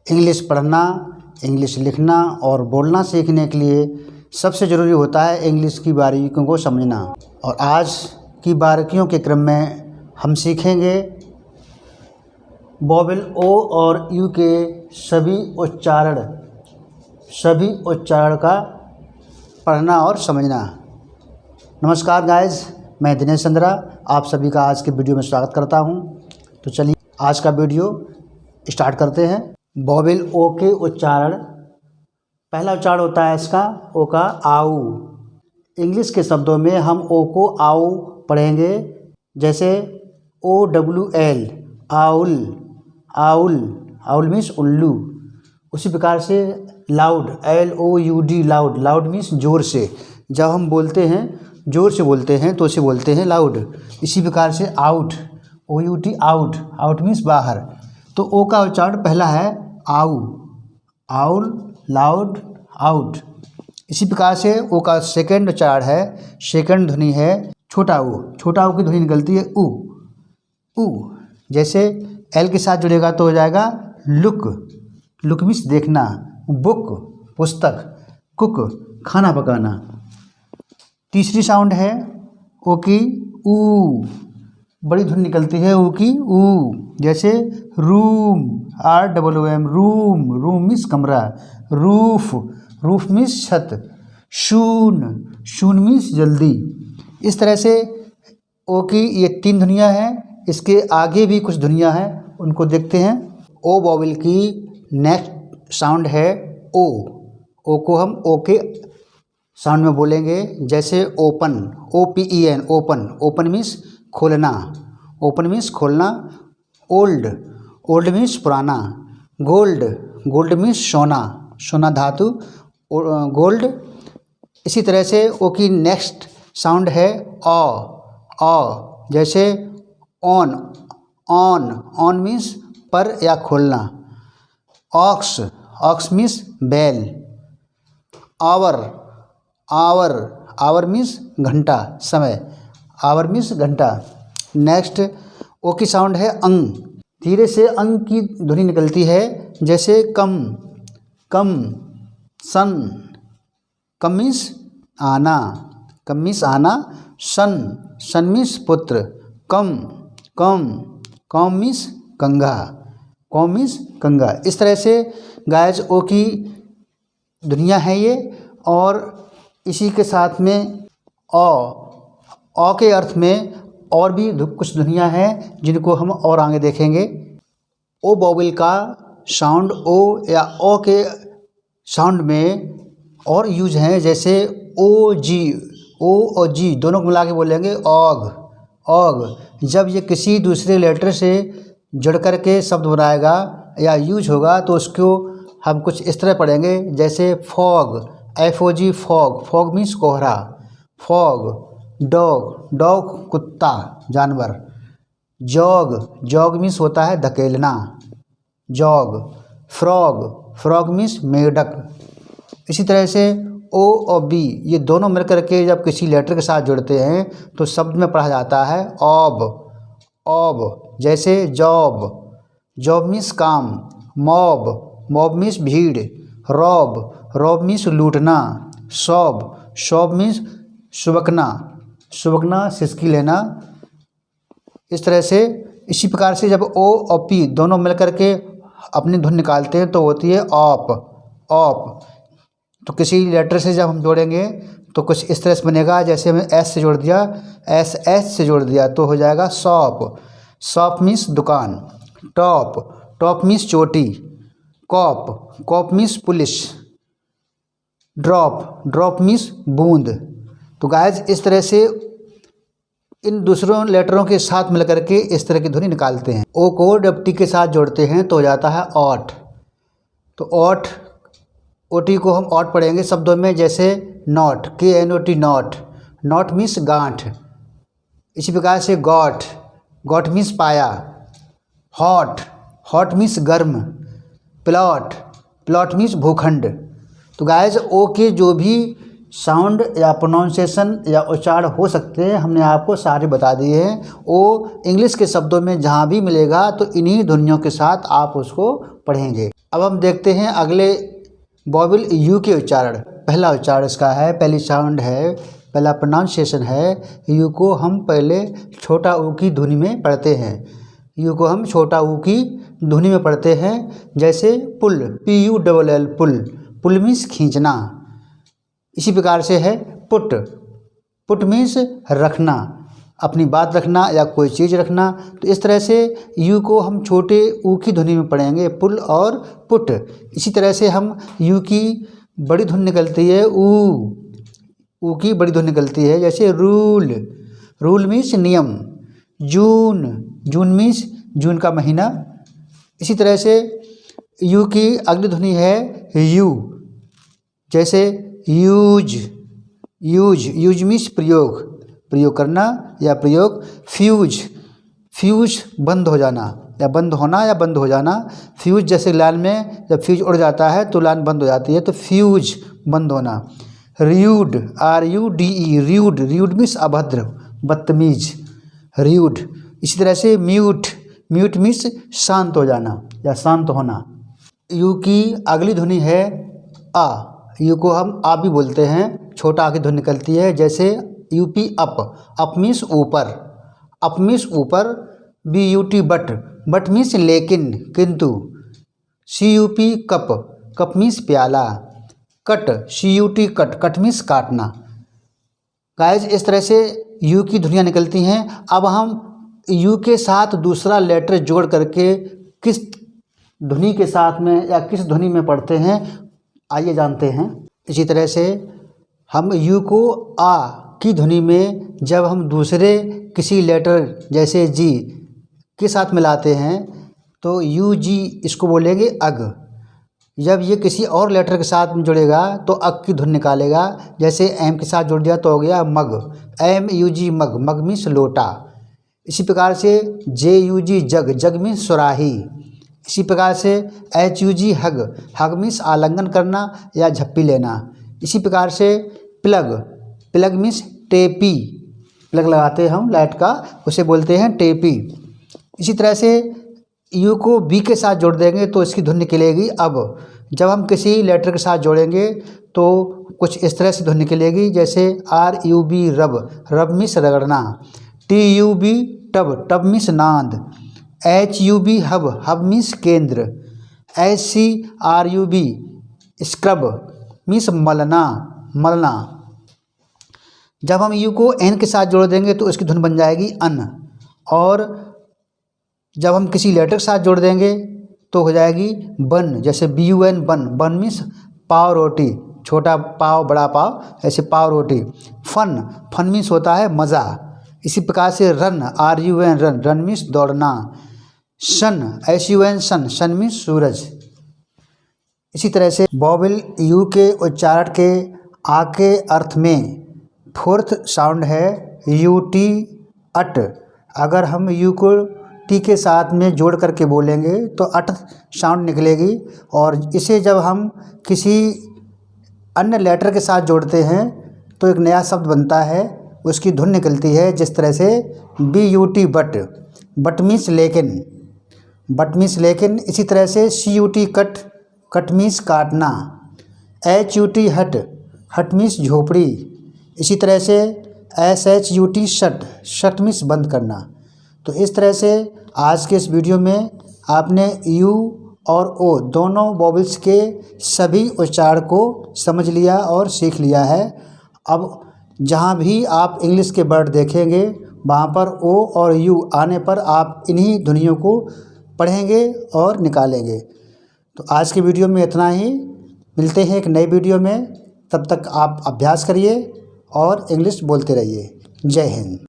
English पढ़ना, English लिखना और बोलना सीखने के लिए सबसे ज़रूरी होता है इंग्लिश की बारीकियों को समझना। और आज की बारीकियों के क्रम में हम सीखेंगे वोवेल ओ और यू के सभी उच्चारण का पढ़ना और समझना। नमस्कार गाइस, मैं दिनेश चंद्रा आप सभी का आज के वीडियो में स्वागत करता हूं। तो चलिए आज का वीडियो स्टार्ट करते हैं। वोवेल ओ के उच्चारण। पहला उच्चारण होता है इसका ओ का आऊ। इंग्लिश के शब्दों में हम ओ को आऊ पढ़ेंगे, जैसे OWL आउल। आउल मीन्स उल्लू। उसी प्रकार से लाउड LOUD लाउड मीन्स ज़ोर से। जब हम बोलते हैं ज़ोर से बोलते हैं तो उसे बोलते हैं लाउड। इसी प्रकार से आउट OUT आउट मीन्स बाहर। तो ओ का उच्चारण पहला है आऊ, आउल, लाउड, आउट। इसी प्रकार से ओ का सेकंड उच्चारण है, सेकंड ध्वनि है छोटा ऊ की ध्वनि निकलती है ऊ। जैसे एल के साथ जुड़ेगा तो हो जाएगा लुक मीन्स देखना, बुक पुस्तक, कुक खाना पकाना। तीसरी साउंड है ओ की ऊ, बड़ी ध्वनि निकलती है ऊ की ऊ। जैसे रूम ROOM रूम मीन्स कमरा, रूफ मीन्स छत, शून मीन्स जल्दी। इस तरह से ओ की ये 3 ध्वनियाँ हैं। इसके आगे भी कुछ ध्वनियाँ हैं, उनको देखते हैं। ओ वोवेल की नेक्स्ट साउंड है ओ को हम ओ के साउंड में बोलेंगे, जैसे ओपन OPEN ओपन मीन्स खोलना, ओल्ड मीन्स पुराना, गोल्ड मीन्स सोना धातु गोल्ड। इसी तरह से ओ की नेक्स्ट साउंड है ऑ, जैसे ऑन मीन्स पर या खोलना, ऑक्स मीन्स बैल, आवर मीन्स घंटा, समय, आवर मीन्स घंटा। नेक्स्ट ओ की साउंड है अंग। धीरे से अंग की ध्वनि निकलती है, जैसे कम सन, कम मीन्स आना, सन मीन्स पुत्र, कम मीन्स कंगा। इस तरह से गाइस ओ की दुनिया है ये। और इसी के साथ में ओ के अर्थ में और भी कुछ दुनिया है जिनको हम और आगे देखेंगे। ओ वोवेल का साउंड ओ या ओ के साउंड में और यूज हैं, जैसे ओ और जी दोनों को मिला के बोलेंगे ऑग। जब ये किसी दूसरे लेटर से जुड़ कर के शब्द बनाएगा या यूज होगा तो उसको हम कुछ इस तरह पढ़ेंगे, जैसे फॉग FOG फॉग मीन्स कोहरा, फॉग डॉग कुत्ता जानवर, जॉग मीन्स होता है धकेलना, जॉग, फ्रॉग मीन्स मेढक। इसी तरह से ओ और बी ये दोनों मिलकर के जब किसी लेटर के साथ जुड़ते हैं तो शब्द में पढ़ा जाता है ऑब। जैसे जॉब मीन्स काम, मॉब मीन्स भीड़, रॉब मीन्स लूटना, शॉब मीन्स सुबकना सिसकी लेना। इस तरह से इसी प्रकार से जब ओ और पी दोनों मिलकर के अपनी धुन निकालते हैं तो होती है ऑप। तो किसी लेटर से जब हम जोड़ेंगे तो कुछ इस तरह से बनेगा, जैसे हमने एस से जोड़ दिया, एस से जोड़ दिया तो हो जाएगा शॉप मीन्स दुकान, टॉप मीन्स चोटी, कॉप मीन्स पुलिस, ड्रॉप मीन्स बूंद। तो गाइस इस तरह से इन दूसरों लेटरों के साथ मिलकर के इस तरह की ध्वनि निकालते हैं। ओ को जब टी के साथ जोड़ते हैं तो हो जाता है ऑट। तो OT को हम ऑट पढ़ेंगे शब्दों में, जैसे नॉट KNOT नॉट मीन्स गांठ। इसी प्रकार से गॉट मीन्स पाया, हॉट मीन्स गर्म, प्लॉट मीन्स भूखंड। तो गाइस ओ के जो भी साउंड या प्रोनाउंसिएशन या उच्चारण हो सकते हैं, हमने आपको सारे बता दिए हैं। वो इंग्लिश के शब्दों में जहाँ भी मिलेगा तो इन्हीं ध्वनियों के साथ आप उसको पढ़ेंगे। अब हम देखते हैं अगले वोवेल यू के उच्चारण। पहला उच्चारण इसका है, पहली साउंड है, पहला प्रोनाउंसिएशन है। यू को हम पहले छोटा ऊ की ध्वनि में पढ़ते हैं। यू को हम छोटा ऊ की ध्वनि में पढ़ते हैं। जैसे पुल, PULL पुल, पुल मीन्स खींचना। इसी प्रकार से है पुट, पुट मीन्स रखना, अपनी बात रखना या कोई चीज़ रखना। तो इस तरह से यू को हम छोटे ऊ की ध्वनि में पढ़ेंगे, पुल और पुट। इसी तरह से हम यू की बड़ी ध्वनि निकलती है, ऊ की बड़ी ध्वनि निकलती है। जैसे रूल, रूल मीन्स नियम। जून, जून मीन्स जून का महीना। इसी तरह से यू की अगली ध्वनि है यू। जैसे यूज, यूज, यूज मीन्स प्रयोग, प्रयोग करना या प्रयोग। फ्यूज, फ्यूज बंद हो जाना या बंद होना या बंद हो जाना। फ्यूज जैसे लाइन में जब फ्यूज उड़ जाता है तो लाइन बंद हो जाती है, तो फ्यूज बंद होना। RUDE, RUDE, RUDE, RUDE means अभद्र, बदतमीज, RUDE। इसी तरह से म्यूट, म्यूट मीन्स शांत हो जाना या शांत होना। यू की अगली ध्वनि है आ। यू को हम आ भी बोलते हैं, छोटा आ की ध्वनि निकलती है। जैसे UP अप, अप मीन्स ऊपर, अप मीन्स ऊपर। BUT बट, बट मीन्स लेकिन, किंतु। CUP कप, कप मीन्स प्याला। Cut, CUT cut, cut means काटना। गाइस इस तरह से यू की ध्वनियाँ निकलती हैं। अब हम यू के साथ दूसरा लेटर जोड़ करके किस ध्वनि के साथ में या किस ध्वनि में पढ़ते हैं, आइए जानते हैं। इसी तरह से हम यू को आ की ध्वनि में जब हम दूसरे किसी लेटर जैसे जी के साथ मिलाते हैं तो UG इसको बोलेंगे अग। जब ये किसी और लेटर के साथ में जुड़ेगा तो अग की ध्वनि निकालेगा। जैसे एम के साथ जुड़ दिया तो हो गया मग, MUG मग, मग मीन्स लोटा। इसी प्रकार से JUG जग, जग मीन्स सुराही। इसी प्रकार से HUG हग, हग मीन्स आलिंगन करना या झप्पी लेना। इसी प्रकार से प्लग, प्लग मीन्स टेपी, प्लग लगाते हैं हम लाइट का, उसे बोलते हैं टेपी। इसी तरह से यू को बी के साथ जोड़ देंगे तो इसकी ध्वनि निकलेगी अब। जब हम किसी लेटर के साथ जोड़ेंगे तो कुछ इस तरह से ध्वनि निकलेगी। जैसे RUB रब, रब मीन्स रगड़ना। TUB टब, टब मीन्स नाद। HUB हब, हब मीन्स केंद्र। SCRUB स्क्रब मीन्स मलना, मलना। जब हम यू को एन के साथ जोड़ देंगे तो इसकी धुन बन जाएगी अन। और जब हम किसी लेटर के साथ जोड़ देंगे तो हो जाएगी बन। जैसे BUN बन, बन मीन्स पाव रोटी, छोटा पाव बड़ा पाव, ऐसे पाव रोटी। फन, फन मीन्स होता है मज़ा। इसी प्रकार से run, RUN run, run means दौड़ना। सन, SUN सन, सन मीन्स सूरज। इसी तरह से वोवेल यू के उच्चारण के आ के अर्थ में फोर्थ साउंड है UT अट। अगर हम यू को टी के साथ में जोड़ करके बोलेंगे तो अट साउंड निकलेगी। और इसे जब हम किसी अन्य लेटर के साथ जोड़ते हैं तो एक नया शब्द बनता है, उसकी धुन निकलती है जिस तरह से BUT बट, बट मीन्स लेकिन, बट मीन्स लेकिन। इसी तरह से CUT कट, कट मीन्स काटना। HUT हट, हट मीन्स झोपड़ी। इसी तरह से SHUT शट, शट मीन्स बंद करना। तो इस तरह से आज के इस वीडियो में आपने यू और ओ दोनों वोवेल्स के सभी उच्चारण को समझ लिया और सीख लिया है। अब जहाँ भी आप इंग्लिश के वर्ड देखेंगे वहाँ पर ओ और यू आने पर आप इन्हीं ध्वनियों को पढ़ेंगे और निकालेंगे। तो आज की वीडियो में इतना ही। मिलते हैं एक नई वीडियो में, तब तक आप अभ्यास करिए और इंग्लिश बोलते रहिए। जय हिंद।